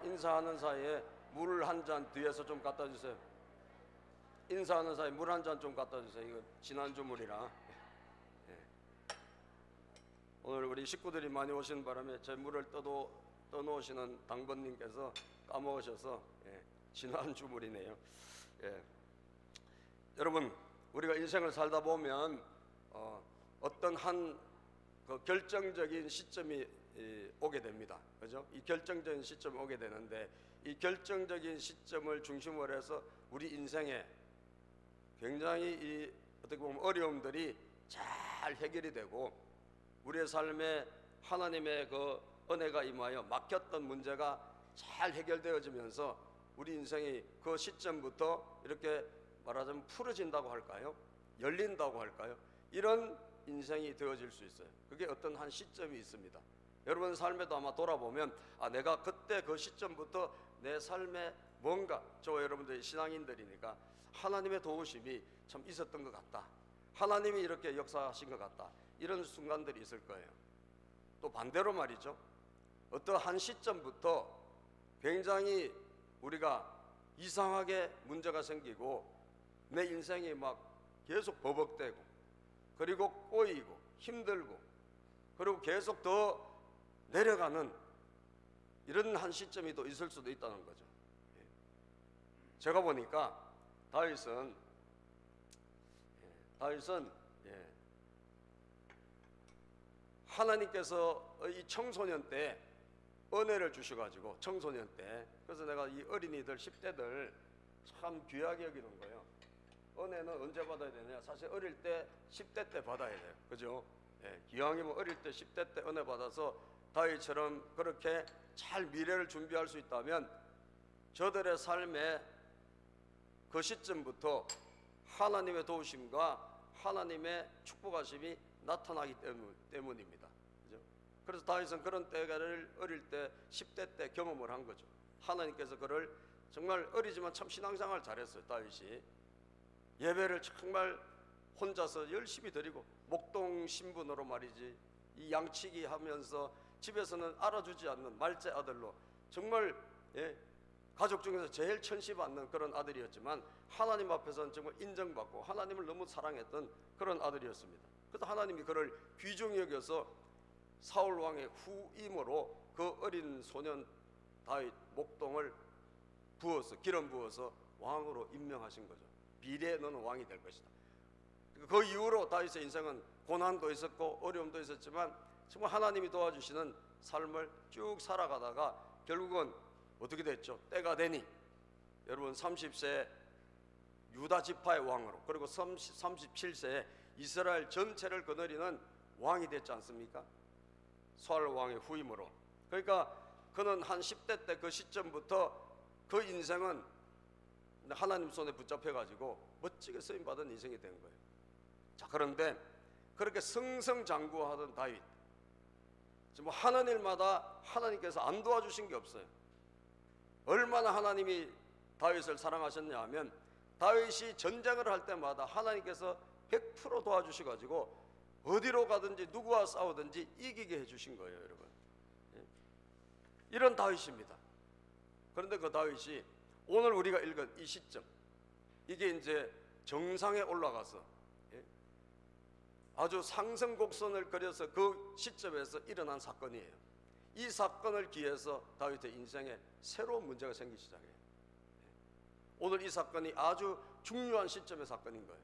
인사하는 사이에 물 한 잔 뒤에서 좀 갖다 주세요. 인사하는 사이에 물 한 잔 좀 갖다 주세요. 이거 지난주 물이라. 오늘 우리 식구들이 많이 오시는 바람에 제 물을 떠놓으시는 당번님께서 까먹으셔서 지난주 물이네요. 여러분, 우리가 인생을 살다 보면 어떤 그 결정적인 시점이 오게 됩니다. 그죠? 이 결정적인 시점이 오게 되는데, 이 결정적인 시점을 중심으로 해서 우리 인생에 굉장히 어떻게 보면 어려움들이 잘 해결이 되고, 우리의 삶에 하나님의 그 은혜가 임하여 막혔던 문제가 잘 해결되어지면서 우리 인생이 그 시점부터 이렇게 말하자면 풀어진다고 할까요? 열린다고 할까요? 이런 인생이 되어질 수 있어요. 그게 어떤 한 시점이 있습니다. 여러분 삶에도 아마 돌아보면 내가 그때 그 시점부터 내 삶에 뭔가, 저와 여러분들이 신앙인들이니까 하나님의 도우심이 참 있었던 것 같다, 하나님이 이렇게 역사하신 것 같다, 이런 순간들이 있을 거예요. 또 반대로 말이죠, 어떠한 시점부터 굉장히 우리가 이상하게 문제가 생기고 내 인생이 막 계속 버벅대고, 그리고 꼬이고 힘들고, 그리고 계속 더 내려가는 이런 한 시점이 또 있을 수도 있다는 거죠. 제가 보니까 다윗은 하나님께서 이 청소년 때 은혜를 주셔가지고, 청소년 때, 그래서 내가 이 어린이들 10대들 참 귀하게 여기는 거예요. 은혜는 언제 받아야 되느냐? 사실 어릴 때 10대 때 받아야 돼요. 그죠? 기왕이면 어릴 때 10대 때 은혜 받아서 다윗처럼 그렇게 잘 미래를 준비할 수 있다면, 저들의 삶에 그 시점부터 하나님의 도우심과 하나님의 축복하심이 나타나기 때문입니다. 그죠? 그래서 다윗은 그런 때를 어릴 때 10대 때 경험을 한 거죠. 하나님께서 그를 정말 어리지만 참 신앙생활 잘했어요. 다윗이 예배를 정말 혼자서 열심히 드리고, 목동 신분으로 말이지, 이 양치기 하면서 집에서는 알아주지 않는 말째 아들로 정말 가족 중에서 제일 천시받는 그런 아들이었지만 하나님 앞에서는 정말 인정받고 하나님을 너무 사랑했던 그런 아들이었습니다. 그래서 하나님이 그를 귀중히 여겨서 사울 왕의 후임으로 그 어린 소년 다윗 목동을 기름 부어서 왕으로 임명하신 거죠. 비례 너는 왕이 될 것이다. 그 이후로 다윗의 인생은 고난도 있었고 어려움도 있었지만 정말 하나님이 도와주시는 삶을 쭉 살아가다가 결국은 어떻게 됐죠? 때가 되니 여러분 30세 유다 지파의 왕으로, 그리고 37세에 이스라엘 전체를 거느리는 왕이 됐지 않습니까? 사울 왕의 후임으로. 그러니까 그는 한 10대 때 그 시점부터 그 인생은 하나님 손에 붙잡혀가지고 멋지게 쓰임받은 인생이 된 거예요. 자, 그런데 그렇게 승승장구하던 다윗, 지금 하는 일마다 하나님께서 안 도와주신 게 없어요. 얼마나 하나님이 다윗을 사랑하셨냐 하면, 다윗이 전쟁을 할 때마다 하나님께서 100% 도와주셔가지고 어디로 가든지 누구와 싸우든지 이기게 해주신 거예요, 여러분. 이런 다윗입니다. 그런데 그 다윗이 오늘 우리가 읽은 이 시점, 이게 이제 정상에 올라가서 아주 상승곡선을 그려서 그 시점에서 일어난 사건이에요. 이 사건을 기해서 다윗의 인생에 새로운 문제가 생기기 시작해요. 오늘 이 사건이 아주 중요한 시점의 사건인 거예요.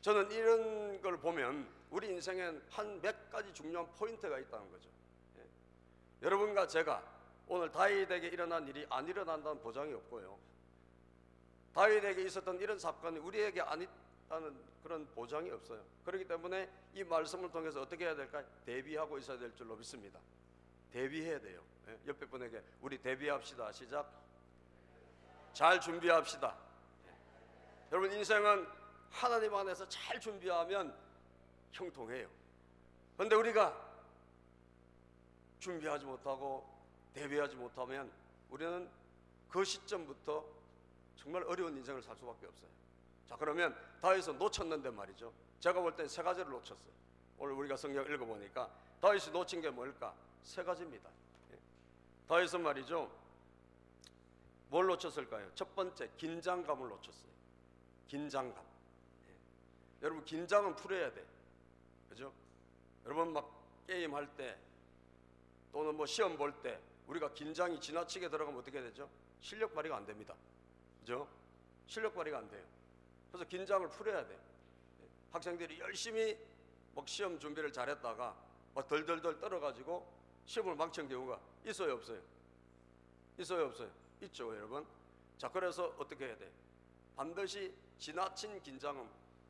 저는 이런 걸 보면 우리 인생엔 한 몇 가지 중요한 포인트가 있다는 거죠. 여러분과 제가 오늘 다윗에게 일어난 일이 안 일어난다는 보장이 없고요, 다윗에게 있었던 이런 사건이 우리에게 안 있다는 그런 보장이 없어요. 그렇기 때문에 이 말씀을 통해서 어떻게 해야 될까요? 대비하고 있어야 될 줄로 믿습니다. 대비해야 돼요. 옆에 분에게 우리 대비합시다. 시작. 잘 준비합시다. 여러분, 인생은 하나님 안에서 잘 준비하면 형통해요. 그런데 우리가 준비하지 못하고 대비하지 못하면 우리는 그 시점부터 정말 어려운 인생을 살 수밖에 없어요. 자, 그러면 다윗은 놓쳤는데 말이죠, 제가 볼 땐 세 가지를 놓쳤어요. 오늘 우리가 성경 읽어보니까 다윗이 놓친 게 뭘까? 세 가지입니다. 다윗은 말이죠, 뭘 놓쳤을까요? 첫 번째, 긴장감을 놓쳤어요. 긴장감. 여러분, 긴장은 풀어야 돼. 그죠? 여러분, 막 게임할 때 또는 뭐 시험 볼 때 우리가 긴장이 지나치게 들어가면 어떻게 되죠? 실력 발휘가 안 됩니다. 그죠? 실력 발휘가 안 돼요. 그래서 긴장을 풀어야 돼. 학생들이 열심히 막 시험 준비를 잘했다가 막 덜덜덜 떨어가지고 시험을 망친 경우가 있어요, 없어요? 있어요, 없어요? 있죠, 여러분. 자, 그래서 어떻게 해야 돼? 반드시 지나친 긴장은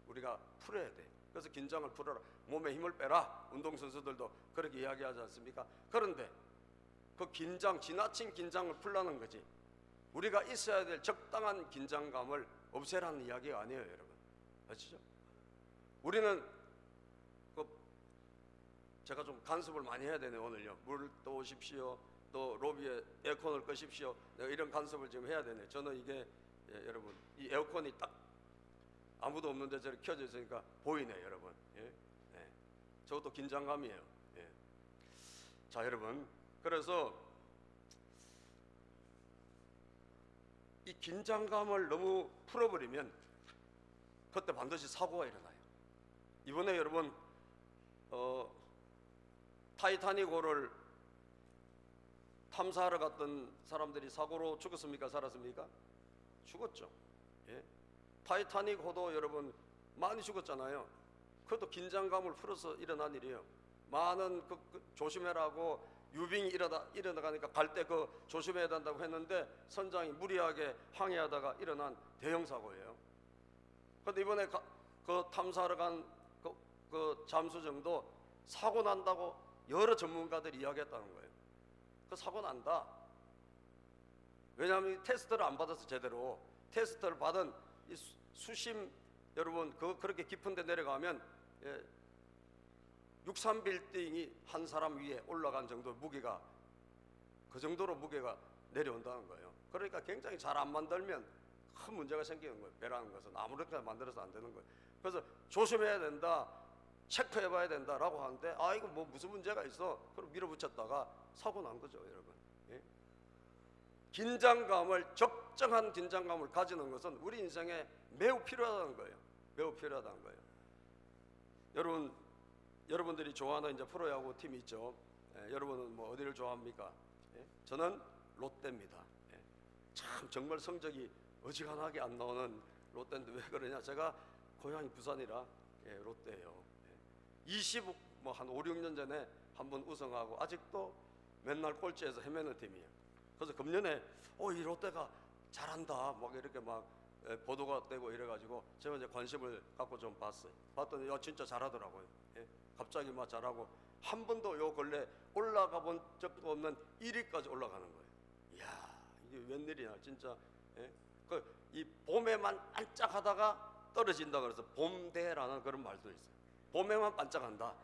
우리가 풀어야 돼. 그래서 긴장을 풀어라, 몸에 힘을 빼라. 운동선수들도 그렇게 이야기하지 않습니까? 그런데 그 긴장, 지나친 긴장을 풀라는 거지, 우리가 있어야 될 적당한 긴장감을 없애라는 이야기가 아니에요, 여러분. 아시죠? 우리는 제가 좀 간섭을 많이 해야 되네요, 오늘요. 물 떠오십시오, 또 로비에 에어컨을 끄십시오, 이런 간섭을 지금 해야 되네요. 저는 이게 여러분, 이 에어컨이 딱 아무도 없는데 저렇게 켜져 있으니까 보이네요, 여러분. 저것도 긴장감이에요. 자, 여러분, 그래서 이 긴장감을 너무 풀어버리면 그때 반드시 사고가 일어나요. 이번에 여러분, 타이타닉호를 탐사하러 갔던 사람들이 사고로 죽었습니까? 살았습니까? 죽었죠. 타이타닉호도 여러분 많이 죽었잖아요. 그것도 긴장감을 풀어서 일어난 일이에요. 많은 조심해라고 유빙이 일어나가니까 갈 때 조심해야 된다고 했는데 선장이 무리하게 항해하다가 일어난 대형 사고예요. 그런데 이번에 그 탐사하러 간 그 잠수정도 사고 난다고 여러 전문가들이 이야기했다는 거예요. 그 사고 난다. 왜냐하면 테스트를 안 받아서 제대로 테스트를 받은 이 수심, 여러분, 그렇게 깊은 데 내려가면 63빌딩이 한 사람 위에 올라간 정도 무게가, 그 정도로 무게가 내려온다는 거예요. 그러니까 굉장히 잘 안 만들면 큰 문제가 생기는 거예요. 배라는 것은 아무렇게나 만들어서 안 되는 거예요. 그래서 조심해야 된다, 체크해봐야 된다라고 하는데, 이거 뭐 무슨 문제가 있어? 그럼 밀어붙였다가 사고 난 거죠, 여러분. 긴장감을, 적정한 긴장감을 가지는 것은 우리 인생에 매우 필요하다는 거예요. 매우 필요하다는 거예요. 여러분들이 좋아하는 이제 프로야구 팀이 있죠. 여러분은 뭐 어디를 좋아합니까? 저는 롯데입니다. 참 정말 성적이 어지간하게 안 나오는 롯데인데 왜 그러냐? 제가 고향이 부산이라 롯데예요. 한 5, 6년 전에 한번 우승하고 아직도 맨날 꼴찌에서 헤매는 팀이에요. 그래서 금년에 이 롯데가 잘한다 막 이렇게 막 보도가 되고 이래가지고 제가 이제 관심을 갖고 좀 봤어요. 봤더니 진짜 잘하더라고요. 갑자기 막 잘하고 한 번도 요 근래 올라가 본 적도 없는 1위까지 올라가는 거예요. 이야, 이게 웬일이냐 진짜. 이 봄에만 반짝하다가 떨어진다 그래서 봄대라는 그런 말도 있어요. 봄에만 반짝한다.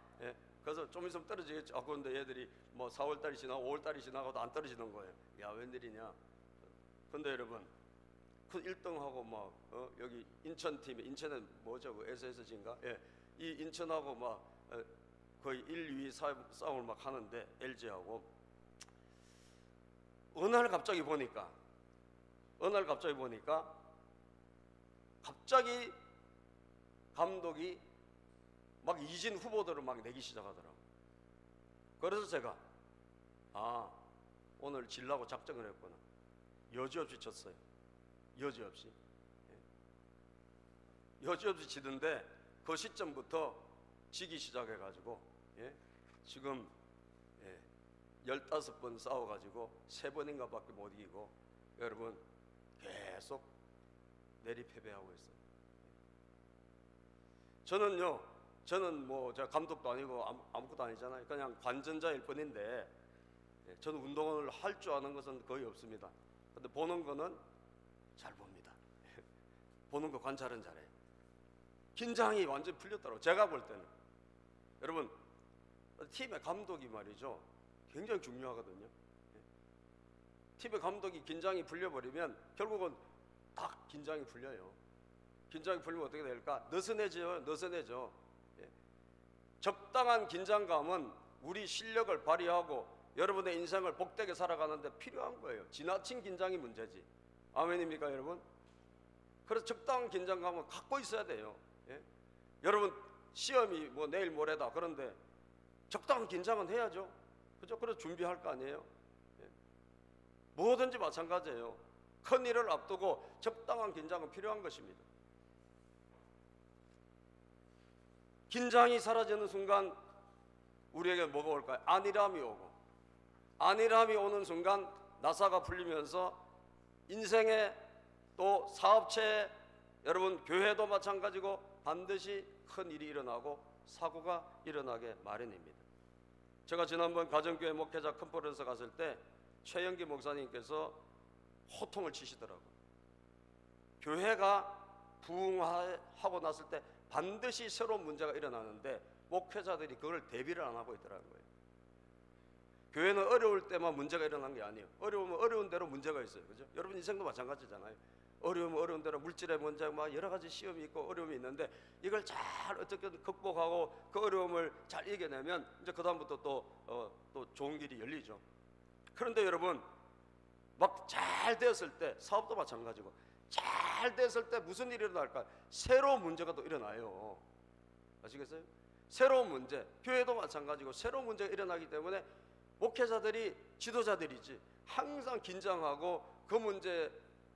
그래서 좀 있으면 떨어지겠죠. 그런데 얘들이 뭐 4월달이 지나고 5월달이 지나가도 안 떨어지는 거예요. 야, 웬일이냐. 근데 여러분, 그 1등하고 막 여기 인천팀이, 인천은 뭐죠? 그 SSG인가? 이 인천하고 막 거의 1, 2위 싸움을 막 하는데 LG하고 어느 날 갑자기 보니까 갑자기 감독이 막 이진 후보들을 막 내기 시작하더라고. 그래서 제가 오늘 질라고 작정을 했구나. 여지없이 쳤어요. 여지없이 지던데 그 시점부터 지기 시작해가지고 지금 15번 싸워가지고 3번인가 밖에 못 이기고 여러분 계속 내리패배하고 있어요. 저는 뭐 제가 감독도 아니고 아무것도 아니잖아요. 그냥 관전자일 뿐인데 저는 운동을 할 줄 아는 것은 거의 없습니다. 근데 보는 거는 잘 봅니다. 보는 거 관찰은 잘해요. 긴장이 완전히 풀렸더라고요. 제가 볼 때는. 여러분, 팀의 감독이 말이죠, 굉장히 중요하거든요. 팀의 감독이 긴장이 풀려버리면 결국은 다 긴장이 풀려요. 긴장이 풀리면 어떻게 될까? 느슨해져. 적당한 긴장감은 우리 실력을 발휘하고 여러분의 인생을 복되게 살아가는데 필요한 거예요. 지나친 긴장이 문제지. 아멘입니까 여러분? 그래서 적당한 긴장감은 갖고 있어야 돼요. 예? 여러분 시험이 뭐 내일 모레다 그런데 적당한 긴장은 해야죠. 그죠? 그래서 준비할 거 아니에요. 예? 뭐든지 마찬가지예요. 큰 일을 앞두고 적당한 긴장은 필요한 것입니다. 긴장이 사라지는 순간 우리에게 뭐가 올까요? 안일함이 오고, 안일함이 오는 순간 나사가 풀리면서 인생에 또 사업체에, 여러분 교회도 마찬가지고 반드시 큰 일이 일어나고 사고가 일어나게 마련입니다. 제가 지난번 가정교회 목회자 컨퍼런스 갔을 때 최영기 목사님께서 호통을 치시더라고요. 교회가 부흥하고 났을 때 반드시 새로운 문제가 일어나는데 목회자들이 그걸 대비를 안 하고 있더라는 거예요. 교회는 어려울 때만 문제가 일어난 게 아니에요. 어려우면 어려운 대로 문제가 있어요. 그죠? 여러분 인생도 마찬가지잖아요. 어려우면 어려운 대로 물질의 문제, 막 여러 가지 시험이 있고 어려움이 있는데 이걸 잘 어떻게 극복하고 그 어려움을 잘 이겨내면 이제 그 다음부터 또 좋은 길이 열리죠. 그런데 여러분 막 잘 되었을 때 사업도 마찬가지고 잘 됐을 때 무슨 일이 일어날까? 새로운 문제가 또 일어나요. 아시겠어요? 새로운 문제, 교회도 마찬가지고 새로운 문제가 일어나기 때문에 목회자들이 지도자들이지 항상 긴장하고 그 문제에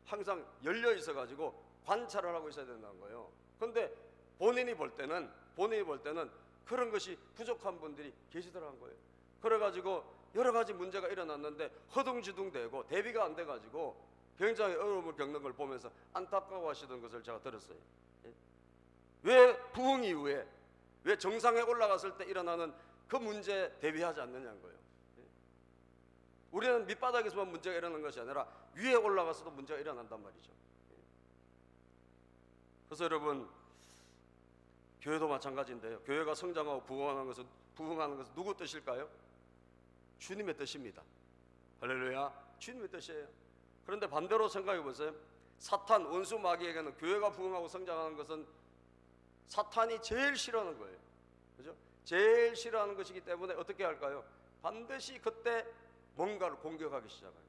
항상 열려 있어 가지고 관찰을 하고 있어야 된다는 거예요. 그런데 본인이 볼 때는 그런 것이 부족한 분들이 계시더라는 거예요. 그래 가지고 여러 가지 문제가 일어났는데 허둥지둥되고 대비가 안 돼 가지고 굉장히 어려움을 겪는 걸 보면서 안타까워하시던 것을 제가 들었어요. 왜 부흥 이후에, 왜 정상에 올라갔을 때 일어나는 그 문제에 대비하지 않느냐는 거예요. 우리는 밑바닥에서만 문제가 일어나는 것이 아니라 위에 올라가서도 문제가 일어난단 말이죠. 그래서 여러분 교회도 마찬가지인데요. 교회가 성장하고 부흥하는 것은 누구 뜻일까요? 주님의 뜻입니다. 할렐루야. 주님의 뜻이에요. 그런데 반대로 생각해 보세요. 사탄 원수 마귀에게는 교회가 부흥하고 성장하는 것은 사탄이 제일 싫어하는 거예요. 그죠? 제일 싫어하는 것이기 때문에 어떻게 할까요? 반드시 그때 뭔가를 공격하기 시작해요.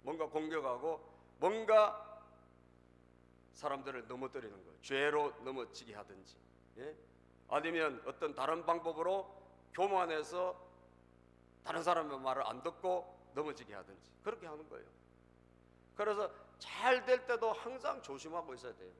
뭔가 공격하고 뭔가 사람들을 넘어뜨리는 거예요. 죄로 넘어지게 하든지, 예? 아니면 어떤 다른 방법으로 교만해서 다른 사람의 말을 안 듣고 넘어지게 하든지 그렇게 하는 거예요. 그래서 잘 될 때도 항상 조심하고 있어야 돼요.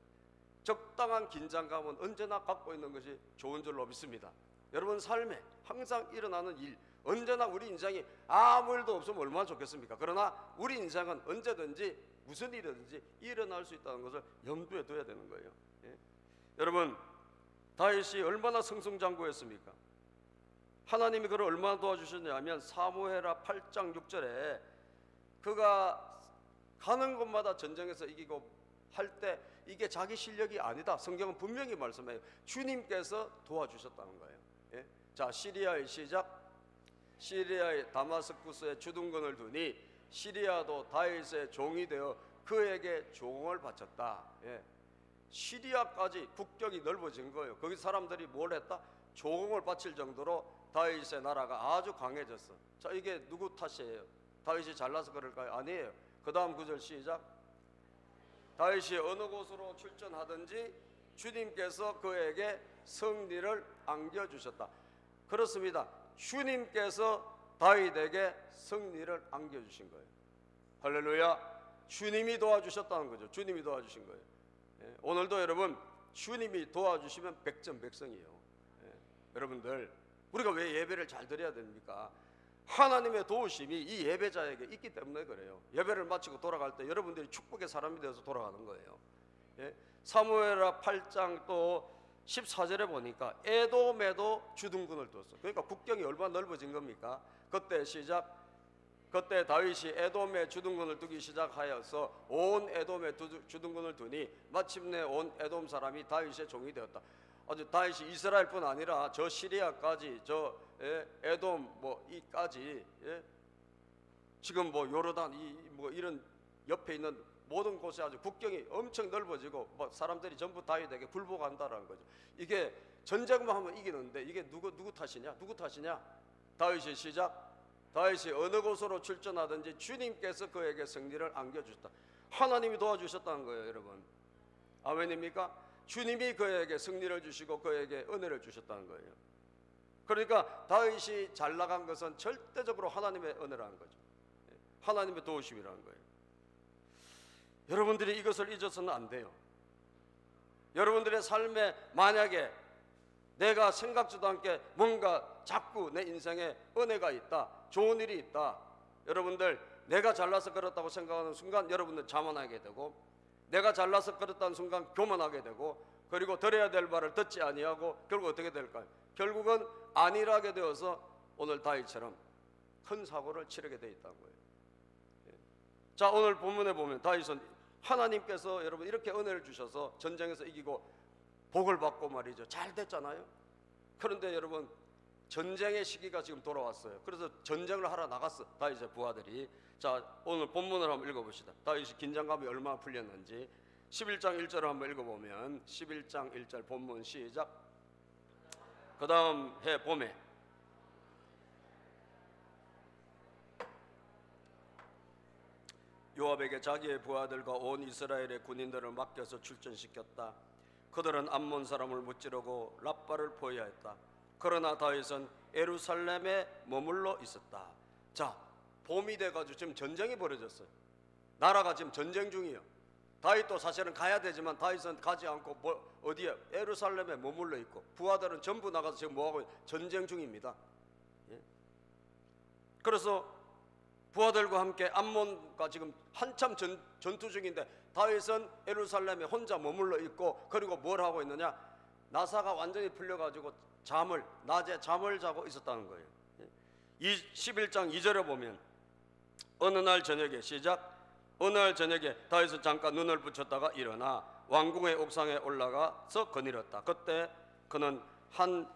적당한 긴장감은 언제나 갖고 있는 것이 좋은 줄로 믿습니다. 여러분 삶에 항상 일어나는 일, 언제나 우리 인생이 아무 일도 없으면 얼마나 좋겠습니까? 그러나 우리 인생은 언제든지 무슨 일이든지 일어날 수 있다는 것을 염두에 둬야 되는 거예요. 예? 여러분 다윗이 얼마나 승승장구했습니까? 하나님이 그를 얼마나 도와주셨냐면 사무엘하 8장 6절에 그가 가는 곳마다 전쟁에서 이기고 할 때 이게 자기 실력이 아니다. 성경은 분명히 말씀해요. 주님께서 도와주셨다는 거예요. 예? 자, 시리아의 시작. 시리아의 다마스쿠스에 주둔군을 두니 시리아도 다윗의 종이 되어 그에게 종을 바쳤다. 예. 시리아까지 국경이 넓어진 거예요. 거기 사람들이 뭘 했다? 종을 바칠 정도로 다윗의 나라가 아주 강해졌어. 자, 이게 누구 탓이에요? 다윗이 잘나서 그럴까요? 아니에요. 그 다음 구절 시작. 다윗이 어느 곳으로 출전하든지 주님께서 그에게 승리를 안겨주셨다. 그렇습니다. 주님께서 다윗에게 승리를 안겨주신 거예요. 할렐루야. 주님이 도와주셨다는 거죠. 주님이 도와주신 거예요. 예, 오늘도 여러분 주님이 도와주시면 백전백승이에요. 예, 여러분들 우리가 왜 예배를 잘 드려야 됩니까? 하나님의 도우심이 이 예배자에게 있기 때문에 그래요. 예배를 마치고 돌아갈 때 여러분들이 축복의 사람이 되어서 돌아가는 거예요. 예? 사무엘하 8장 또 14절에 보니까 에돔에도 주둔군을 뒀어. 그러니까 국경이 얼마나 넓어진 겁니까? 그때 시작. 그때 다윗이 에돔에 주둔군을 두기 시작하여서 온 에돔에 주둔군을 두니 마침내 온 에돔 사람이 다윗의 종이 되었다. 아주 다윗이 이스라엘뿐 아니라 저 시리아까지 저 에돔 뭐 이까지, 예? 지금 뭐 요르단 뭐 이런 옆에 있는 모든 곳에 아주 국경이 엄청 넓어지고 뭐 사람들이 전부 다윗에게 굴복한다라는 거죠. 이게 전쟁만 하면 이기는데 이게 누구 탓이냐? 누구 탓이냐? 다윗의 시작. 다윗이 어느 곳으로 출전하든지 주님께서 그에게 승리를 안겨주셨다. 하나님이 도와주셨다는 거예요, 여러분. 아멘입니까? 주님이 그에게 승리를 주시고 그에게 은혜를 주셨다는 거예요. 그러니까 다윗이 잘 나간 것은 절대적으로 하나님의 은혜라는 거죠. 하나님의 도우심이라는 거예요. 여러분들이 이것을 잊어서는 안 돼요. 여러분들의 삶에 만약에 내가 생각지도 않게 뭔가 자꾸 내 인생에 은혜가 있다, 좋은 일이 있다, 여러분들 내가 잘나서 그렇다고 생각하는 순간 여러분들 자만하게 되고, 내가 잘나서 그렇다는 순간 교만하게 되고, 그리고 들어야 될 말을 듣지 아니하고 결국 어떻게 될까요? 결국은 안일하게 되어서 오늘 다윗처럼 큰 사고를 치르게 돼 있다는 거예요. 자, 오늘 본문에 보면 다윗은 하나님께서 여러분 이렇게 은혜를 주셔서 전쟁에서 이기고 복을 받고 말이죠, 잘 됐잖아요. 그런데 여러분 전쟁의 시기가 지금 돌아왔어요. 그래서 전쟁을 하러 나갔어, 다윗의 부하들이. 자, 오늘 본문을 한번 읽어봅시다. 다윗이 긴장감이 얼마나 풀렸는지 11장 1절을 한번 읽어보면, 11장 1절 본문 시작. 그 다음 해 봄에 요압에게 자기의 부하들과 온 이스라엘의 군인들을 맡겨서 출전시켰다. 그들은 암몬 사람을 무찌르고 랍바를 포위하였다. 그러나 다윗은 예루살렘에 머물러 있었다. 자, 봄이 돼가지고 지금 전쟁이 벌어졌어요. 나라가 지금 전쟁 중이에요. 다윗도 사실은 가야 되지만 다윗은 가지 않고 어디에? 예루살렘에 머물러 있고, 부하들은 전부 나가서 지금 뭐하고 전쟁 중입니다. 예? 그래서 부하들과 함께 암몬과 지금 한참 전투 중인데 다윗은 예루살렘에 혼자 머물러 있고, 그리고 뭘 하고 있느냐? 나사가 완전히 풀려가지고 낮에 잠을 자고 있었다는 거예요. 이 11장 2절에 보면 어느 날 저녁에 시작. 어느 날 저녁에 다윗은 잠깐 눈을 붙였다가 일어나 왕궁의 옥상에 올라가서 거닐었다. 그때 그는 한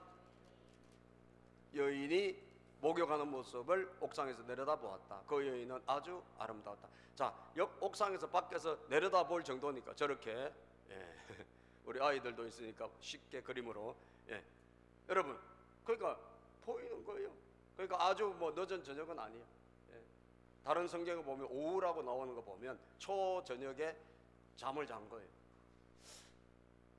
여인이 목욕하는 모습을 옥상에서 내려다보았다. 그 여인은 아주 아름다웠다. 자, 옥상에서 밖에서 내려다볼 정도니까 저렇게, 예, 우리 아이들도 있으니까 쉽게 그림으로, 예, 여러분, 그러니까 보이는 거예요. 그러니까 아주 뭐 늦은 저녁은 아니에요. 예. 다른 성경을 보면 오후라고 나오는 거 보면 초저녁에 잠을 잔 거예요.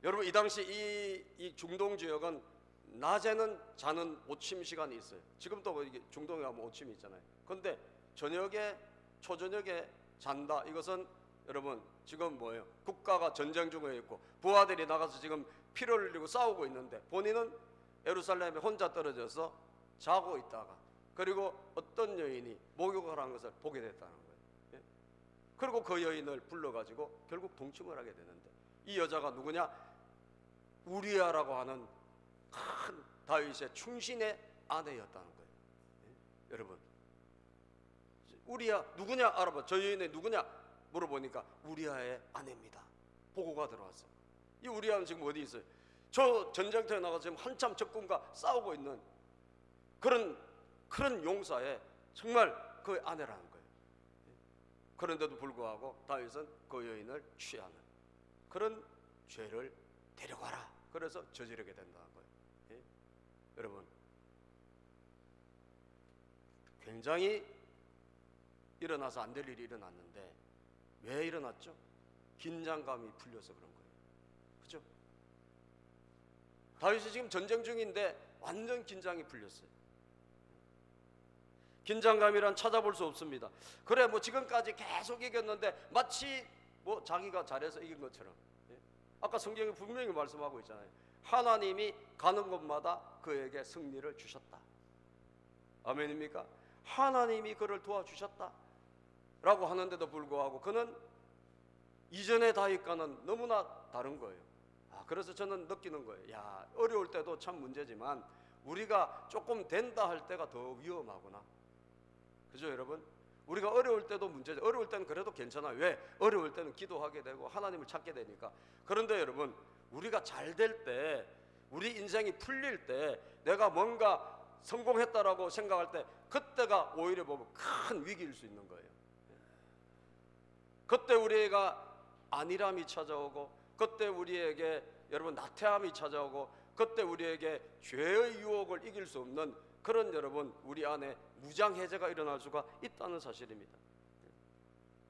여러분, 이 당시 이 중동 지역은 낮에는 자는 오침 시간이 있어요. 지금도 이게 중동에 가면 오침이 있잖아요. 그런데 저녁에, 초저녁에 잔다. 이것은 여러분 지금 뭐예요? 국가가 전쟁 중에 있고 부하들이 나가서 지금 피를 흘리고 싸우고 있는데 본인은 예루살렘에 혼자 떨어져서 자고 있다가, 그리고 어떤 여인이 목욕을 한 것을 보게 됐다는 거예요. 예? 그리고 그 여인을 불러가지고 결국 동침을 하게 되는데, 이 여자가 누구냐? 우리아라고 하는 큰 다윗의 충신의 아내였다는 거예요. 예? 여러분, 우리아 누구냐 알아봐. 저 여인이 누구냐 물어보니까 우리아의 아내입니다. 보고가 들어왔어요. 이 우리아는 지금 어디 있어요? 저 전쟁터에 나가서 지금 한참 적군과 싸우고 있는 그런 용사의 정말 그 아내라는 거예요. 그런데도 불구하고 다윗은 그 여인을 취하는 그런 죄를 데려가라. 그래서 저지르게 된다는 거예요. 예? 여러분, 굉장히 일어나서 안 될 일이 일어났는데 왜 일어났죠? 긴장감이 풀려서 그런 거예요. 그죠? 다윗이 지금 전쟁 중인데 완전 긴장이 풀렸어요. 긴장감이란 찾아볼 수 없습니다. 그래, 뭐 지금까지 계속 이겼는데 마치 뭐 자기가 잘해서 이긴 것처럼. 예? 아까 성경이 분명히 말씀하고 있잖아요. 하나님이 가는 곳마다 그에게 승리를 주셨다. 아멘입니까? 하나님이 그를 도와주셨다 라고 하는데도 불구하고 그는 이전의 다윗과는 너무나 다른 거예요. 그래서 저는 느끼는 거예요. 야, 어려울 때도 참 문제지만 우리가 조금 된다 할 때가 더 위험하구나. 그죠, 여러분? 우리가 어려울 때도 문제죠. 어려울 때는 그래도 괜찮아요. 왜? 어려울 때는 기도하게 되고 하나님을 찾게 되니까. 그런데 여러분, 우리가 잘 될 때, 우리 인생이 풀릴 때, 내가 뭔가 성공했다라고 생각할 때, 그때가 오히려 보면 큰 위기일 수 있는 거예요. 그때 우리가 안일함이 찾아오고, 그때 우리에게 여러분 나태함이 찾아오고, 그때 우리에게 죄의 유혹을 이길 수 없는 그런 여러분 우리 안에 무장해제가 일어날 수가 있다는 사실입니다.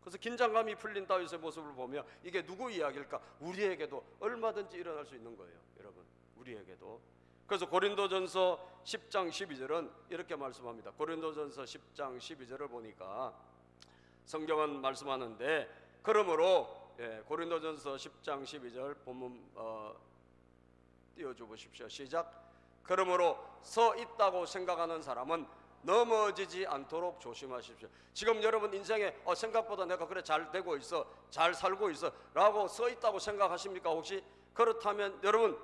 그래서 긴장감이 풀린 다윗의 모습을 보며 이게 누구 이야기일까? 우리에게도 얼마든지 일어날 수 있는 거예요, 여러분. 우리에게도. 그래서 고린도전서 10장 12절은 이렇게 말씀합니다. 고린도전서 10장 12절을 보니까 성경은 말씀하는데, 그러므로 고린도전서 10장 12절 본문 띄워줘 보십시오. 시작. 그러므로 서 있다고 생각하는 사람은 넘어지지 않도록 조심하십시오. 지금 여러분 인생에 생각보다 내가 그래 잘 되고 있어, 잘 살고 있어 라고 서 있다고 생각하십니까? 혹시? 그렇다면 여러분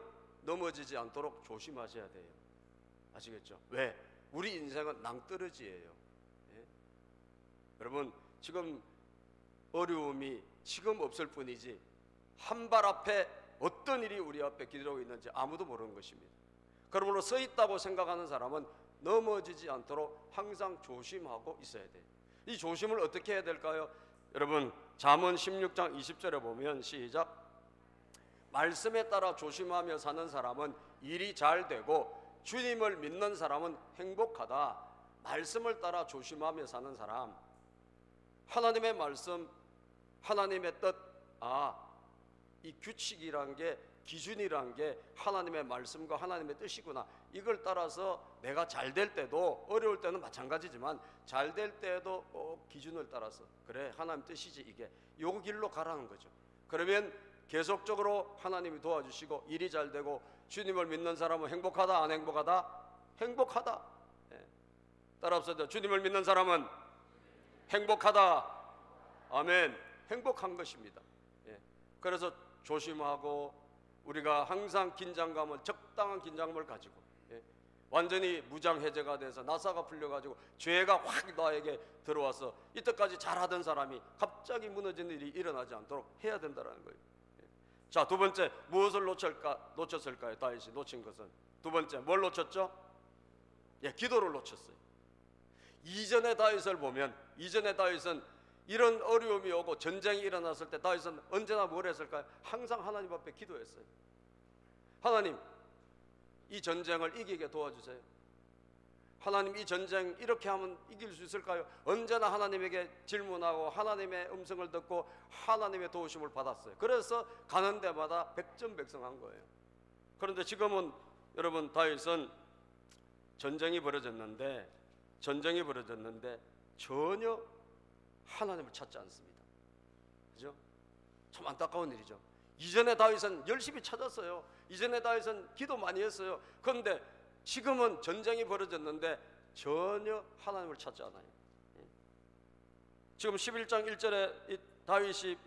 넘어지지 않도록 조심하셔야 돼요. 아시겠죠? 왜? 우리 인생은 낭떠러지예요. 예? 여러분 지금 어려움이 지금 없을 뿐이지 한 발 앞에 어떤 일이 우리 앞에 기다리고 있는지 아무도 모르는 것입니다. 그러므로 서 있다고 생각하는 사람은 넘어지지 않도록 항상 조심하고 있어야 돼요. 이 조심을 어떻게 해야 될까요? 여러분 잠언 16장 20절에 보면 시작. 말씀에 따라 조심하며 사는 사람은 일이 잘 되고 주님을 믿는 사람은 행복하다. 말씀을 따라 조심하며 사는 사람, 하나님의 말씀, 하나님의 뜻, 이 규칙이란 게, 기준이란 게 하나님의 말씀과 하나님의 뜻이구나. 이걸 따라서 내가 잘 될 때도, 어려울 때는 마찬가지지만 잘 될 때도 꼭 기준을 따라서 그래 하나님 뜻이지, 이게 요 길로 가라는 거죠. 그러면 계속적으로 하나님이 도와주시고 일이 잘 되고 주님을 믿는 사람은 행복하다, 안 행복하다? 행복하다. 따라합시다. 주님을 믿는 사람은 행복하다. 아멘. 행복한 것입니다. 그래서 조심하고 우리가 항상 긴장감을, 적당한 긴장감을 가지고 완전히 무장해제가 돼서 나사가 풀려가지고 죄가 확 나에게 들어와서 이때까지 잘하던 사람이 갑자기 무너지는 일이 일어나지 않도록 해야 된다는 거예요. 자, 두 번째 무엇을 놓쳤을까요? 다윗이 놓친 것은 두 번째 뭘 놓쳤죠? 기도를 놓쳤어요. 이전의 다윗을 보면, 이전의 다윗은 이런 어려움이 오고 전쟁이 일어났을 때 다윗은 언제나 뭘 했을까요? 항상 하나님 앞에 기도했어요. 하나님, 이 전쟁을 이기게 도와주세요. 하나님, 이 전쟁 이렇게 하면 이길 수 있을까요? 언제나 하나님에게 질문하고 하나님의 음성을 듣고 하나님의 도우심을 받았어요. 그래서 가는 데마다 백전백승한 거예요. 그런데 지금은 여러분 다윗은 전쟁이 벌어졌는데 전혀 하나님을 찾지 않습니다. 그죠? 참 안타까운 일이죠. 이전에 다윗은 열심히 찾았어요. 이전에 다윗은 기도 많이 했어요. 그런데 지금은 전쟁이 벌어졌는데 전혀 하나님을 찾지 않아요. 지금 11장 1절에 다윗이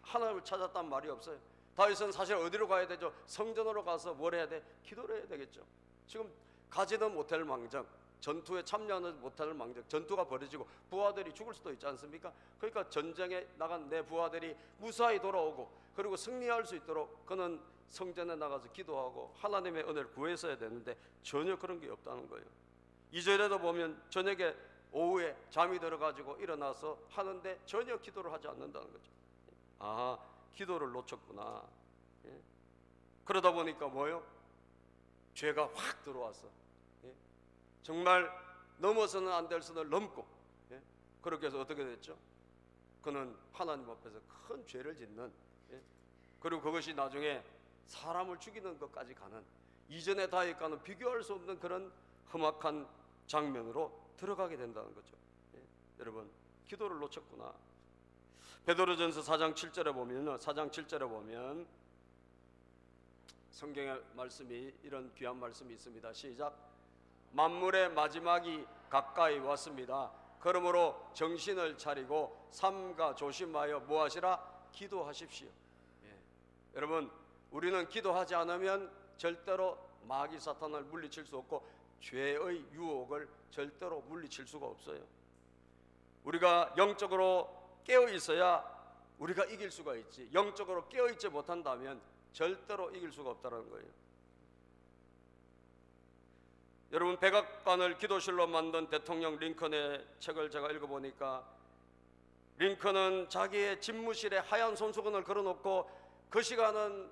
하나님을 찾았다는 말이 없어요. 다윗은 사실 어디로 가야 되죠? 성전으로 가서 뭘 해야 돼? 기도를 해야 되겠죠. 지금 가지는 못할 망정, 전투에 참여하는 못할 망정, 전투가 벌어지고 부하들이 죽을 수도 있지 않습니까? 그러니까 전쟁에 나간 내 부하들이 무사히 돌아오고 그리고 승리할 수 있도록 그는 성전에 나가서 기도하고 하나님의 은혜를 구했어야 되는데 전혀 그런 게 없다는 거예요. 2절에도 보면 저녁에 오후에 잠이 들어가지고 일어나서 하는데 전혀 기도를 하지 않는다는 거죠. 기도를 놓쳤구나. 그러다 보니까 뭐요? 죄가 확 들어왔어. 정말 넘어서는 안 될 선을 넘고, 그렇게 해서 어떻게 됐죠? 그는 하나님 앞에서 큰 죄를 짓는, 그리고 그것이 나중에 사람을 죽이는 것까지 가는, 이전의 다윗과는 비교할 수 없는 그런 험악한 장면으로 들어가게 된다는 거죠. 여러분, 기도를 놓쳤구나. 베드로전서 4장 7절에 보면 성경의 말씀이, 이런 귀한 말씀이 있습니다. 시작. 만물의 마지막이 가까이 왔습니다. 그러므로 정신을 차리고 삼가 조심하여 무엇이라? 기도하십시오. 여러분, 우리는 기도하지 않으면 절대로 마귀 사탄을 물리칠 수 없고 죄의 유혹을 절대로 물리칠 수가 없어요. 우리가 영적으로 깨어 있어야 우리가 이길 수가 있지, 영적으로 깨어 있지 못한다면 절대로 이길 수가 없다는 거예요. 여러분, 백악관을 기도실로 만든 대통령 링컨의 책을 제가 읽어보니까 링컨은 자기의 집무실에 하얀 손수건을 걸어놓고 그 시간은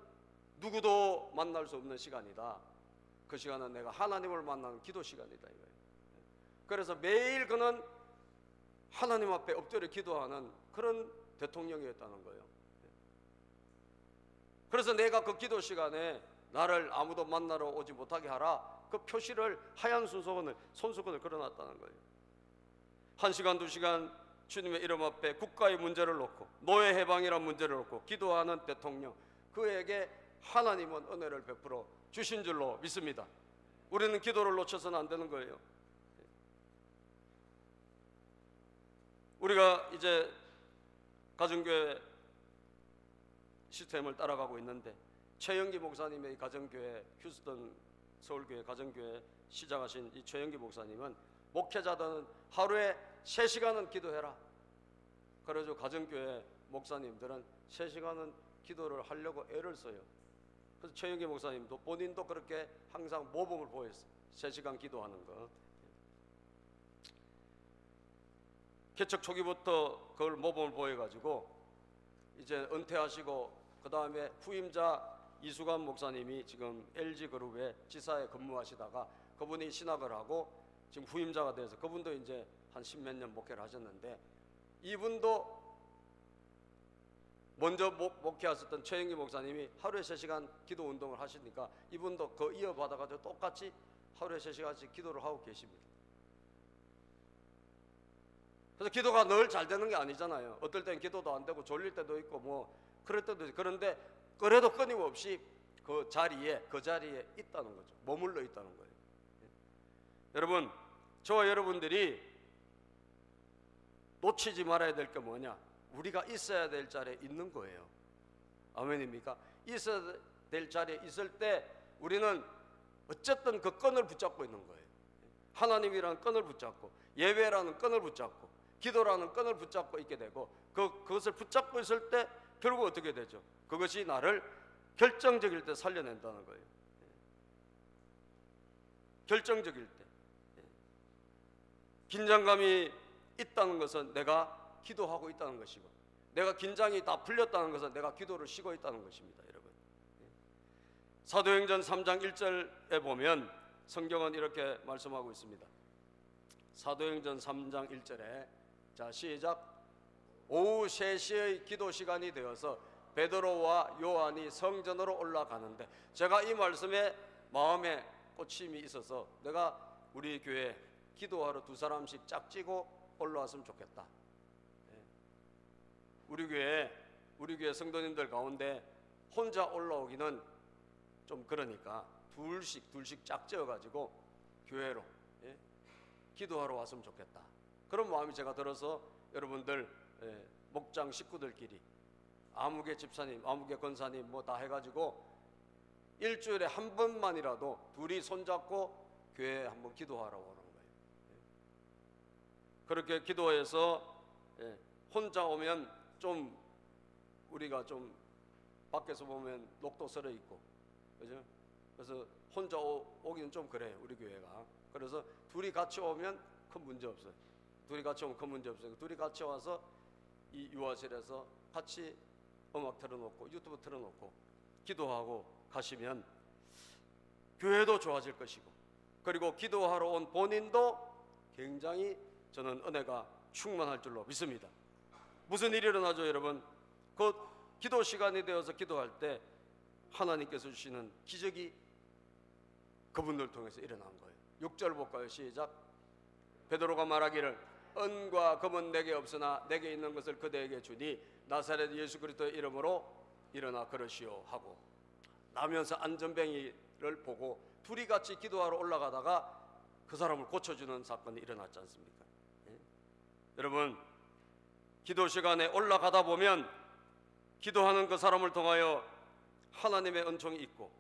누구도 만날 수 없는 시간이다. 그 시간은 내가 하나님을 만나는 기도 시간이다 이거예요. 그래서 매일 그는 하나님 앞에 엎드려 기도하는 그런 대통령이었다는 거예요. 그래서 내가 그 기도 시간에 나를 아무도 만나러 오지 못하게 하라, 그 표시를 하얀 손수건을 걸어놨다는 거예요. 1시간 2시간 주님의 이름 앞에 국가의 문제를 놓고 노예 해방이라는 문제를 놓고 기도하는 대통령, 그에게 하나님은 은혜를 베풀어 주신 줄로 믿습니다. 우리는 기도를 놓쳐서는 안 되는 거예요. 우리가 이제 가정교회 시스템을 따라가고 있는데, 최영기 목사님의 가정교회, 휴스턴 서울교회 가정교회 시작하신 이 최영기 목사님은 목회자들은 하루에 3시간은 기도해라. 그래서 가정교회 목사님들은 3시간은 기도를 하려고 애를 써요. 그래서 최영기 목사님도 본인도 그렇게 항상 모범을 보였어요. 3시간 기도하는 거. 개척 초기부터 그걸 모범을 보여가지고 이제 은퇴하시고 그 다음에 후임자 이수관 목사님이 지금 LG그룹의 지사에 근무하시다가 그분이 신학을 하고 지금 후임자가 돼서 그분도 이제 한 10몇 년 목회를 하셨는데, 이분도 먼저 목회하셨던 최영기 목사님이 하루에 3시간 기도 운동을 하시니까 이분도 그 이어받아가지고 똑같이 하루에 3시간씩 기도를 하고 계십니다. 그래서 기도가 늘 잘 되는 게 아니잖아요. 어떨 땐 기도도 안 되고 졸릴 때도 있고 뭐 그럴 때도 있고, 그런데 그래도 끊임없이 그 자리에 있다는 거죠. 머물러 있다는 거예요. 여러분, 저와 여러분들이 놓치지 말아야 될 게 뭐냐? 우리가 있어야 될 자리에 있는 거예요. 아멘입니까? 있어야 될 자리에 있을 때 우리는 어쨌든 그 끈을 붙잡고 있는 거예요. 하나님이라는 끈을 붙잡고, 예배라는 끈을 붙잡고, 기도라는 끈을 붙잡고 있게 되고, 그것을 붙잡고 있을 때 결국 어떻게 되죠? 그것이 나를 결정적일 때 살려낸다는 거예요. 결정적일 때. 긴장감이 있다는 것은 내가 기도하고 있다는 것이고, 내가 긴장이 다 풀렸다는 것은 내가 기도를 쉬고 있다는 것입니다. 여러분, 사도행전 3장 1절에 보면 성경은 이렇게 말씀하고 있습니다. 사도행전 3장 1절에, 자 시작. 오후 3시의 기도 시간이 되어서 베드로와 요한이 성전으로 올라가는데, 제가 이 말씀에 마음에 꽂힘이 있어서 내가 우리 교회 기도하러 2사람씩 짝지고 올라왔으면 좋겠다. 우리 교회 성도님들 가운데 혼자 올라오기는 좀 그러니까 둘씩 짝지어 가지고 교회로 기도하러 왔으면 좋겠다. 그런 마음이 제가 들어서 여러분들 목장 식구들끼리 아무개 집사님, 아무개 권사님 뭐 다 해가지고 일주일에 한 번만이라도 둘이 손잡고 교회에 한번 기도하러 오는 거예요. 그렇게 기도해서 혼자 오면 좀 우리가 좀 밖에서 보면 녹도설에 있고, 그죠? 그래서 혼자 오기는 좀 그래요, 우리 교회가. 그래서 둘이 같이 오면 큰 문제 없어요. 둘이 같이 오면 큰 문제 없어요. 둘이 같이 와서 이 유아실에서 같이 음악 틀어놓고 유튜브 틀어놓고 기도하고 가시면 교회도 좋아질 것이고, 그리고 기도하러 온 본인도 굉장히 저는 은혜가 충만할 줄로 믿습니다. 무슨 일이 일어나죠, 여러분? 그 기도 시간이 되어서 기도할 때 하나님께서 주시는 기적이 그분들 통해서 일어난 거예요. 6절 볼까요? 시작. 베드로가 말하기를 은과 금은 내게 없으나 내게 있는 것을 그대에게 주니 나사렛 예수 그리스도의 이름으로 일어나 걸으시오 하고 나면서 안전뱅이를 보고 둘이 같이 기도하러 올라가다가 그 사람을 고쳐주는 사건이 일어났지 않습니까? 여러분, 기도 시간에 올라가다 보면 기도하는 그 사람을 통하여 하나님의 은총이 있고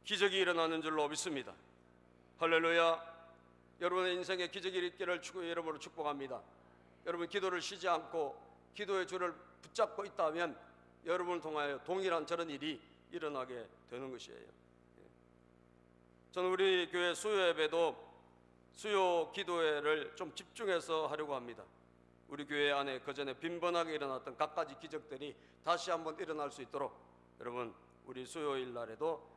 기적이 일어나는 줄로 믿습니다. 할렐루야. 여러분의 인생에 기적이 있기를 주의 이름으로 축복합니다. 여러분, 기도를 쉬지 않고 기도의 줄을 붙잡고 있다면 여러분을 통하여 동일한 저런 일이 일어나게 되는 것이에요. 저는 우리 교회 수요 예배도 수요 기도회를 좀 집중해서 하려고 합니다. 우리 교회 안에 그전에 빈번하게 일어났던 갖가지 기적들이 다시 한번 일어날 수 있도록 여러분, 우리 수요일 날에도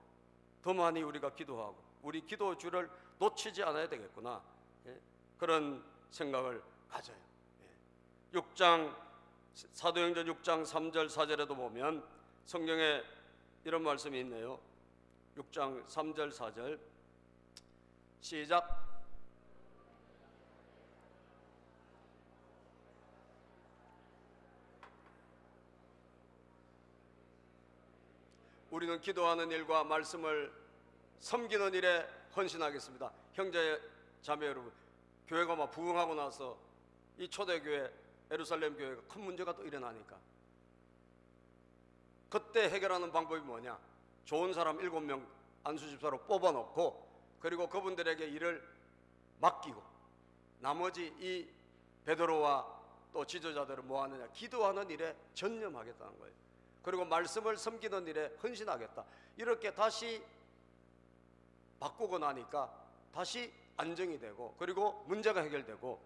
더 많이 우리가 기도하고 우리 기도줄을 놓치지 않아야 되겠구나, 예? 그런 생각을 가져요. 예. 6장 사도행전 6장 3절 4절에도 보면 성경에 이런 말씀이 있네요. 6장 3절 4절 시작. 우리는 기도하는 일과 말씀을 섬기는 일에 헌신하겠습니다. 형제 자매 여러분, 교회가 막 부흥하고 나서 이 초대교회 예루살렘 교회가 큰 문제가 또 일어나니까 그때 해결하는 방법이 뭐냐? 좋은 사람 7명 안수집사로 뽑아놓고 그리고 그분들에게 일을 맡기고 나머지 이 베드로와 또 지도자들은 뭐 하느냐? 기도하는 일에 전념하겠다는 거예요. 그리고 말씀을 섬기는 일에 헌신하겠다. 이렇게 다시 바꾸고 나니까 다시 안정이 되고 그리고 문제가 해결되고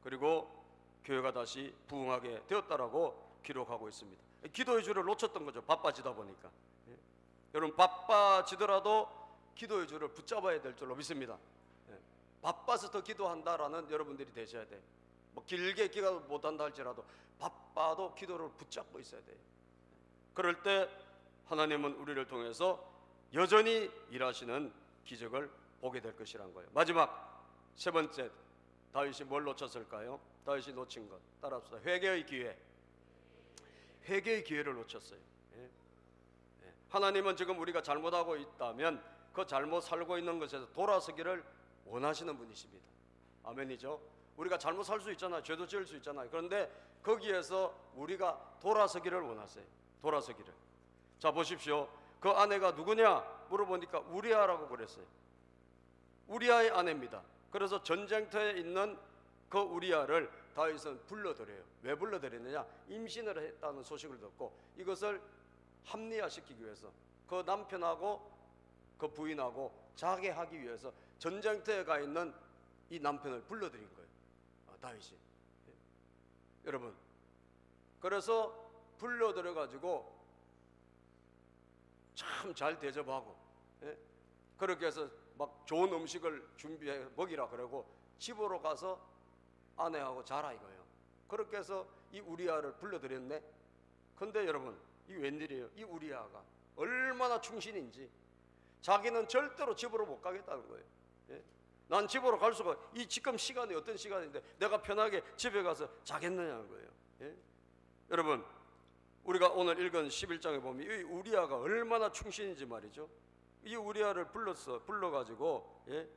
그리고 교회가 다시 부흥하게 되었다라고 기록하고 있습니다. 기도의 줄을 놓쳤던 거죠. 바빠지다 보니까. 예. 여러분 바빠지더라도 기도의 줄을 붙잡아야 될 줄로 믿습니다. 예. 바빠서 더 기도한다라는 여러분들이 되셔야 돼요. 뭐 길게 기도 못한다 할지라도 바빠도 기도를 붙잡고 있어야 돼요. 그럴 때 하나님은 우리를 통해서 여전히 일하시는 기적을 보게 될 것이란 거예요. 마지막 세 번째, 다윗이 뭘 놓쳤을까요? 다윗이 놓친 것 따라합시다. 회개의 기회. 회개의 기회를 놓쳤어요. 예. 예. 하나님은 지금 우리가 잘못하고 있다면 그 잘못 살고 있는 것에서 돌아서기를 원하시는 분이십니다. 아멘이죠. 우리가 잘못 살 수 있잖아요. 죄도 지을 수 있잖아요. 그런데 거기에서 우리가 돌아서기를 원하세요. 돌아서기를. 자 보십시오. 그 아내가 누구냐 물어보니까 우리아라고 그랬어요. 우리아의 아내입니다. 그래서 전쟁터에 있는 그 우리아를 다윗은 불러들여요. 왜 불러들였느냐? 임신을 했다는 소식을 듣고 이것을 합리화시키기 위해서 그 남편하고 그 부인하고 자게 하기 위해서 전쟁터에 가 있는 이 남편을 불러들인 거예요. 다윗이. 여러분, 그래서 불러들여 가지고 참 잘 대접하고, 예? 그렇게 해서 막 좋은 음식을 준비해 먹이라 그러고 집으로 가서 아내하고 자라 이거예요. 그렇게 해서 이 우리아를 불러들였네. 근데 여러분, 이 웬일이에요? 이 우리아가 얼마나 충신인지 자기는 절대로 집으로 못 가겠다는 거예요. 예? 난 집으로 갈 수가, 이 지금 시간이 어떤 시간인데 내가 편하게 집에 가서 자겠느냐는 거예요. 예? 여러분, 우리가 오늘 읽은 11장에 보면 이 우리아가 얼마나 충신인지 말이죠. 이 우리아를 불러가지고, 예?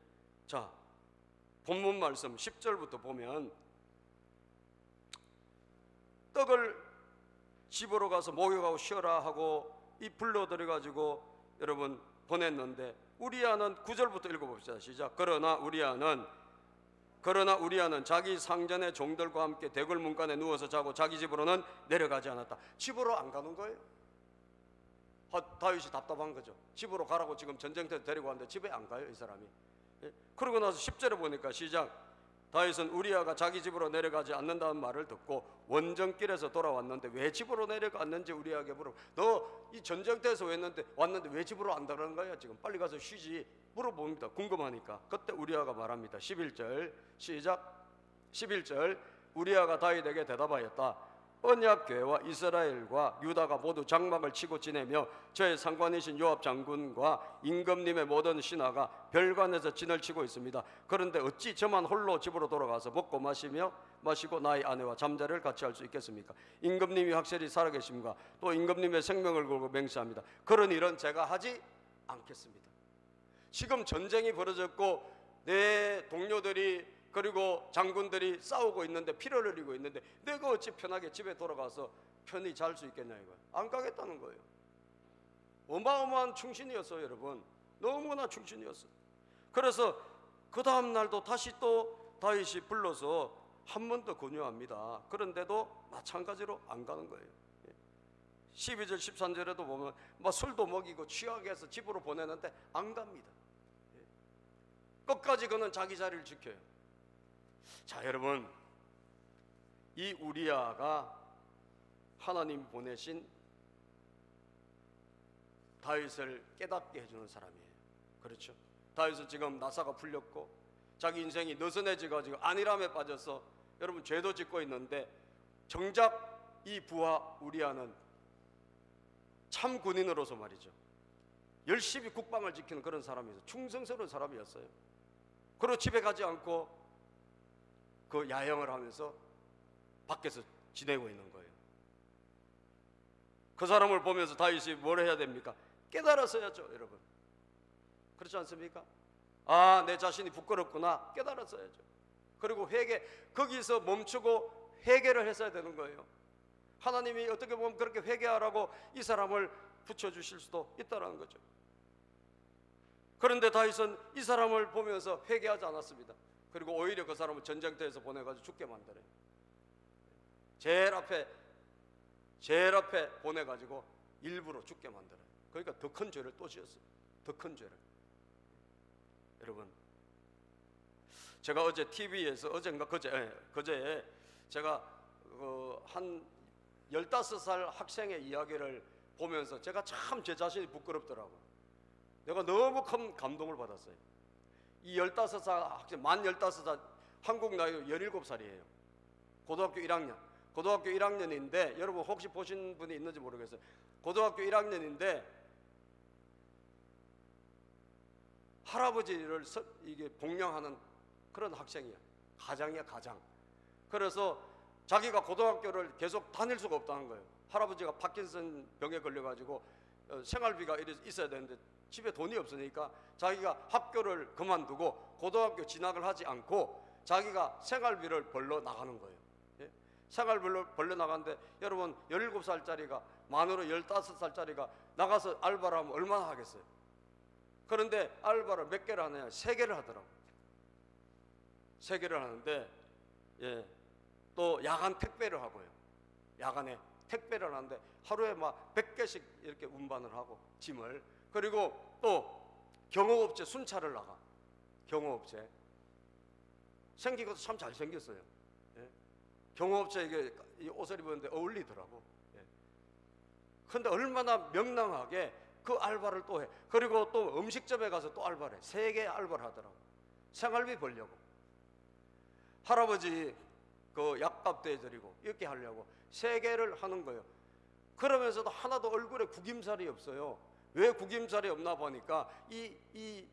자, 본문 말씀 10절부터 보면 떡을 집으로 가서 목욕하고 쉬어라 하고 이 불러들여가지고 여러분 보냈는데, 우리아는 9절부터 읽어봅시다. 시작. 그러나 우리아는 자기 상전의 종들과 함께 대궐 문간에 누워서 자고 자기 집으로는 내려가지 않았다. 집으로 안 가는 거예요. 다윗이 답답한 거죠. 집으로 가라고 지금 전쟁터에 데리고 왔는데 집에 안 가요, 이 사람이. 예? 그러고 나서 10절에 보니까 시작. 다윗은 우리아가 자기 집으로 내려가지 않는다는 말을 듣고 원정길에서 돌아왔는데 왜 집으로 내려갔는지 우리아에게 물어. 너 이 전쟁터에서 왔는데 왜 집으로 안 가는 거야? 지금 빨리 가서 쉬지. 물어봅니다. 궁금하니까. 그때 우리아가 말합니다. 11절 시작. 11절 우리아가 다윗에게 대답하였다. 언약궤와 이스라엘과 유다가 모두 장막을 치고 지내며 저의 상관이신 요압 장군과 임금님의 모든 신하가 별관에서 진을 치고 있습니다. 그런데 어찌 저만 홀로 집으로 돌아가서 먹고 마시고 나의 아내와 잠자리를 같이 할 수 있겠습니까? 임금님이 확실히 살아계심과 또 임금님의 생명을 걸고 맹세합니다. 그런 일은 제가 하지 않겠습니다. 지금 전쟁이 벌어졌고 내 동료들이 그리고 장군들이 싸우고 있는데 피를 흘리고 있는데 내가 어찌 편하게 집에 돌아가서 편히 잘 수 있겠냐 이거예요. 안 가겠다는 거예요. 어마어마한 충신이었어요, 여러분. 너무나 충신이었어요. 그래서 그 다음 날도 다시 또 다윗이 불러서 한 번 더 권유합니다. 그런데도 마찬가지로 안 가는 거예요. 12절 13절에도 보면 막 술도 먹이고 취하게 해서 집으로 보내는데 안 갑니다. 끝까지 그는 자기 자리를 지켜요. 자, 여러분, 이 우리아가 하나님 보내신 다윗을 깨닫게 해주는 사람이에요. 그렇죠? 다윗은 지금 나사가 풀렸고 자기 인생이 느슨해져가지고 안일함에 빠져서 여러분 죄도 짓고 있는데, 정작 이 부하 우리아는 참 군인으로서 말이죠, 열심히 국방을 지키는 그런 사람이었어요. 충성스러운 사람이었어요. 그리고 집에 가지 않고 그 야영을 하면서 밖에서 지내고 있는 거예요. 그 사람을 보면서 다윗이 뭘 해야 됩니까? 깨달았어야죠, 여러분. 그렇지 않습니까? 아, 내 자신이 부끄럽구나, 깨달았어야죠. 그리고 거기서 멈추고 회개를 했어야 되는 거예요. 하나님이 어떻게 보면 그렇게 회개하라고 이 사람을 붙여주실 수도 있다는 거죠. 그런데 다윗은 이 사람을 보면서 회개하지 않았습니다. 그리고 오히려 그 사람을 전쟁터에서 보내가지고 죽게 만들어요. 제일 앞에 보내가지고 일부러 죽게 만들어요. 그러니까 더 큰 죄를 또 지었어요. 더 큰 죄를. 여러분, 제가 어제 TV에서 그제 제가 한 15살 학생의 이야기를 보면서 제가 참 제 자신이 부끄럽더라고요. 내가 너무 큰 감동을 받았어요. 이 15살 학생, 만 15살, 한국 나이 17살이에요. 고등학교 1학년인데 여러분 혹시 보신 분이 있는지 모르겠어요. 고등학교 1학년인데 할아버지를 이게 복령하는 그런 학생이야. 가장이야, 가장. 그래서 자기가 고등학교를 계속 다닐 수가 없다는 거예요. 할아버지가 파킨슨 병에 걸려가지고 생활비가 있어야 되는데 집에 돈이 없으니까 자기가 학교를 그만두고 고등학교 진학을 하지 않고 자기가 생활비를 벌러 나가는 거예요. 예? 생활비를 벌러 나가는데 여러분 17살짜리가 만으로 15살짜리가 나가서 알바를 하면 얼마나 하겠어요? 그런데 알바를 몇 개를 하느냐? 3개를 하더라고요. 3개를 하는데, 예, 또 야간 택배를 하고요. 야간에 택배를 하는데 하루에 막 100개씩 이렇게 운반을 하고 짐을. 그리고 또 경호업체 순찰을 나가. 경호업체 생기고도 참 잘생겼어요. 예? 경호업체 이게 이 옷을 입었는데 어울리더라고. 예. 근데 얼마나 명랑하게 그 알바를 또 해. 그리고 또 음식점에 가서 또 알바를 해. 3개 알바를 하더라고. 생활비 벌려고. 할아버지 그 약값도 해드리고 이렇게 하려고 3개를 하는 거예요. 그러면서도 하나도 얼굴에 구김살이 없어요. 왜 구김살이 없나 보니까 이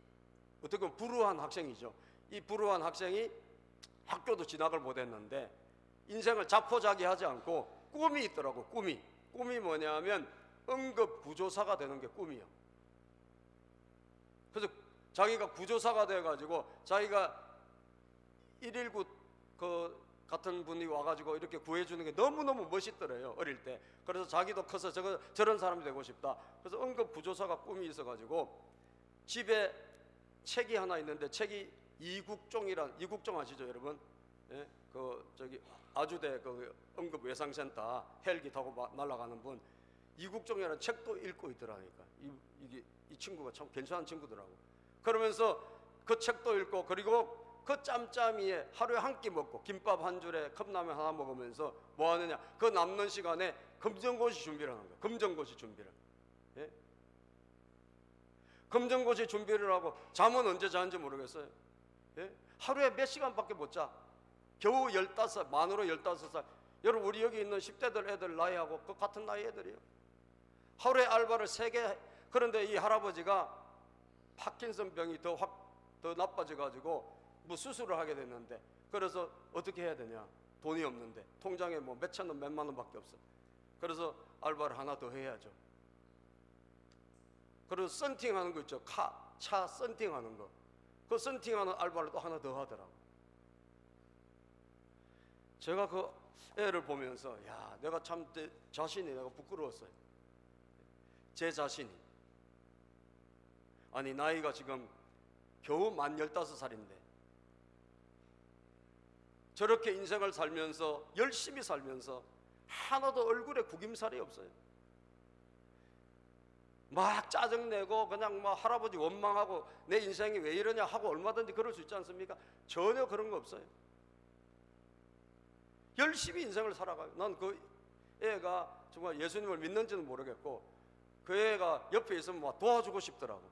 어떻게 보면 불우한 학생이죠. 이 불우한 학생이 학교도 진학을 못했는데 인생을 자포자기하지 않고 꿈이 있더라고. 꿈이 뭐냐면 응급구조사가 되는 게 꿈이에요. 그래서 자기가 구조사가 돼가지고 자기가 119 그 같은 분이 와가지고 이렇게 구해주는 게 너무너무 멋있더래요, 어릴 때. 그래서 자기도 커서 저런 사람이 되고 싶다. 그래서 응급구조사가 꿈이 있어가지고 집에 책이 하나 있는데 책이 이국종 아시죠, 여러분? 예? 저기 아주대 그 응급외상센터 헬기 타고 날아가는 분, 이국종이라는 책도 읽고 있더라니까. 이 친구가 참 괜찮은 친구더라고. 그러면서 그 책도 읽고, 그리고 그 짬짬이에 하루에 한 끼 먹고 김밥 한 줄에 컵라면 하나 먹으면서 뭐 하느냐? 그 남는 시간에 검정고시 준비를 하는 거예요. 검정고시 준비를. 예? 검정고시 준비를 하고 잠은 언제 자는지 모르겠어요. 예? 하루에 몇 시간밖에 못 자. 겨우 만으로 15살. 여러분, 우리 여기 있는 10대들 애들 나이하고 그 같은 나이 애들이에요. 하루에 알바를 3개. 그런데 이 할아버지가 파킨슨 병이 더 나빠져가지고 뭐 수술을 하게 됐는데, 그래서 어떻게 해야 되냐? 돈이 없는데 통장에 뭐 몇천 원, 몇만 원밖에 없어. 그래서 알바를 하나 더 해야죠. 그리고 썬팅하는 거 있죠. 차 썬팅하는 거. 그 썬팅하는 알바를 또 하나 더 하더라고. 제가 그 애를 보면서 야, 내가 참 내 자신이 내가 부끄러웠어요. 제 자신이. 아니, 나이가 지금 겨우 만 15살인데 저렇게 인생을 살면서 열심히 살면서 하나도 얼굴에 구김살이 없어요. 막 짜증내고 그냥 막 할아버지 원망하고 내 인생이 왜 이러냐 하고 얼마든지 그럴 수 있지 않습니까? 전혀 그런 거 없어요. 열심히 인생을 살아가요. 난 그 애가 정말 예수님을 믿는지는 모르겠고 그 애가 옆에 있으면 막 도와주고 싶더라고.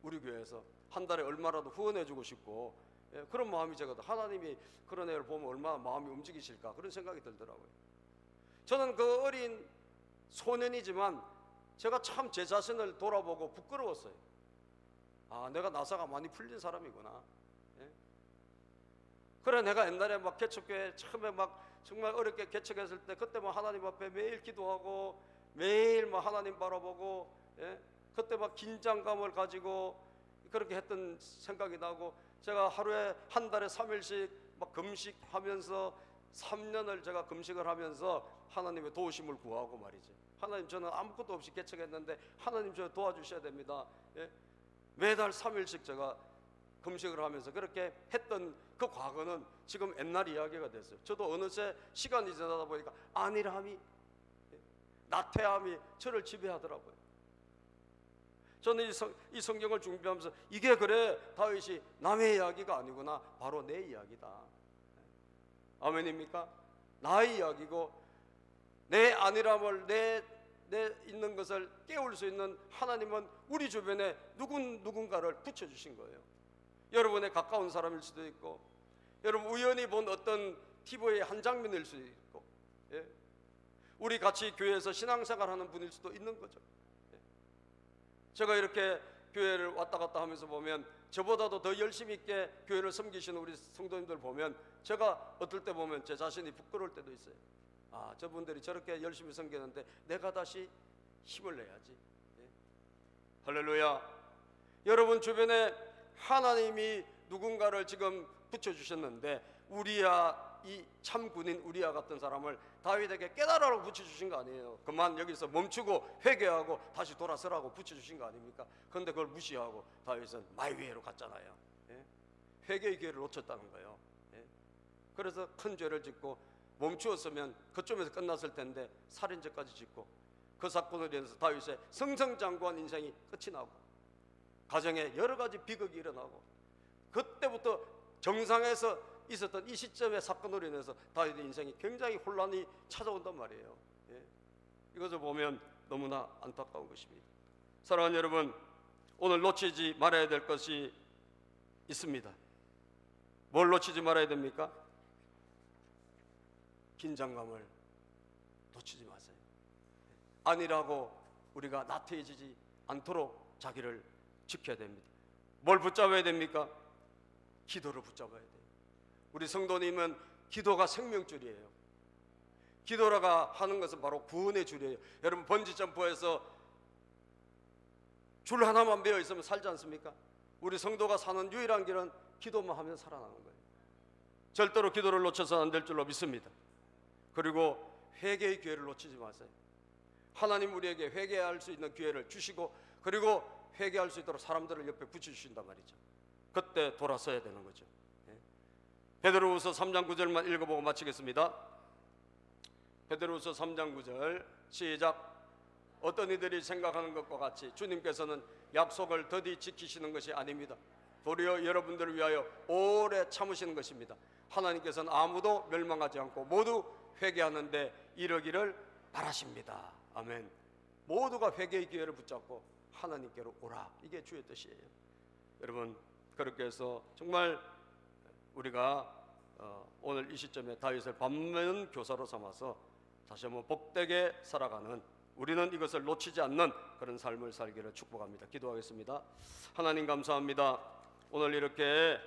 우리 교회에서 한 달에 얼마라도 후원해주고 싶고, 예, 그런 마음이 제가 하나님이 그런 애를 보면 얼마나 마음이 움직이실까 그런 생각이 들더라고요. 저는 그 어린 소년이지만 제가 참 제 자신을 돌아보고 부끄러웠어요. 아, 내가 나사가 많이 풀린 사람이구나. 예? 그래, 내가 옛날에 막 개척교회 처음에 막 정말 어렵게 개척했을 때 그때 막 하나님 앞에 매일 기도하고 매일 막 하나님 바라보고, 예? 그때 막 긴장감을 가지고 그렇게 했던 생각이 나고, 제가 하루에 한 달에 3일씩 막 금식하면서 3년을 제가 금식을 하면서 하나님의 도우심을 구하고 말이지. 하나님, 저는 아무것도 없이 개척했는데 하나님 저 도와주셔야 됩니다. 예? 매달 3일씩 제가 금식을 하면서 그렇게 했던 그 과거는 지금 옛날 이야기가 됐어요. 저도 어느새 시간이 지나다 보니까 안일함이, 나태함이 저를 지배하더라고요. 저는 이 성경을 준비하면서 이게 그래 다윗이 남의 이야기가 아니구나, 바로 내 이야기다. 아멘입니까? 나의 이야기고, 내 안일함을, 내 있는 것을 깨울 수 있는 하나님은 우리 주변에 누군가를 붙여주신 거예요. 여러분의 가까운 사람일 수도 있고, 여러분 우연히 본 어떤 TV의 한 장면일 수도 있고, 예? 우리 같이 교회에서 신앙생활하는 분일 수도 있는 거죠. 예? 제가 이렇게 교회를 왔다 갔다 하면서 보면 저보다도 더 열심히 있게 교회를 섬기시는 우리 성도님들 보면 제가 어떨 때 보면 제 자신이 부끄러울 때도 있어요. 아, 저분들이 저렇게 열심히 섬기는데 내가 다시 힘을 내야지. 예? 할렐루야. 여러분 주변에 하나님이 누군가를 지금 붙여주셨는데, 우리야, 이 참군인 우리야 같은 사람을 다윗에게 깨달으라고 붙여주신 거 아니에요. 그만 여기서 멈추고 회개하고 다시 돌아서라고 붙여주신 거 아닙니까? 그런데 그걸 무시하고 다윗은 마이웨이로 갔잖아요. 예? 회개의 기회를 놓쳤다는 거예요. 예? 그래서 큰 죄를 짓고 멈추었으면 그쯤에서 끝났을 텐데 살인죄까지 짓고, 그 사건으로 인해서 다윗의 승승장구한 인생이 끝이 나고 가정에 여러 가지 비극이 일어나고, 그때부터 정상에서 있었던 이 시점의 사건으로 인해서 다윗의 인생이 굉장히 혼란이 찾아온단 말이에요. 예. 이것을 보면 너무나 안타까운 것입니다. 사랑하는 여러분, 오늘 놓치지 말아야 될 것이 있습니다. 뭘 놓치지 말아야 됩니까? 긴장감을 놓치지 마세요. 아니라고 우리가 나태해지지 않도록 자기를 지켜야 됩니다. 뭘 붙잡아야 됩니까? 기도를 붙잡아야 돼요. 우리 성도님은 기도가 생명줄이에요. 기도라가 하는 것은 바로 구원의 줄이에요. 여러분 번지점프에서 줄 하나만 매어 있으면 살지 않습니까? 우리 성도가 사는 유일한 길은 기도만 하면 살아나는 거예요. 절대로 기도를 놓쳐서는 안 될 줄로 믿습니다. 그리고 회개의 기회를 놓치지 마세요. 하나님 우리에게 회개할 수 있는 기회를 주시고, 그리고 회개할 수 있도록 사람들을 옆에 붙여주신단 말이죠. 그때 돌아서야 되는 거죠. 베드로후서 3장 9절만 읽어보고 마치겠습니다. 베드로후서 3장 9절 시작. 어떤 이들이 생각하는 것과 같이 주님께서는 약속을 더디 지키시는 것이 아닙니다. 도리어 여러분들을 위하여 오래 참으시는 것입니다. 하나님께서는 아무도 멸망하지 않고 모두 회개하는데 이르기를 바라십니다. 아멘. 모두가 회개의 기회를 붙잡고 하나님께로 오라, 이게 주의 뜻이에요. 여러분, 그렇게 해서 정말 우리가 오늘 이 시점에 다윗을 반면 교사로 삼아서 다시 한번 복되게 살아가는, 우리는 이것을 놓치지 않는 그런 삶을 살기를 축복합니다. 기도하겠습니다. 하나님 감사합니다. 오늘 이렇게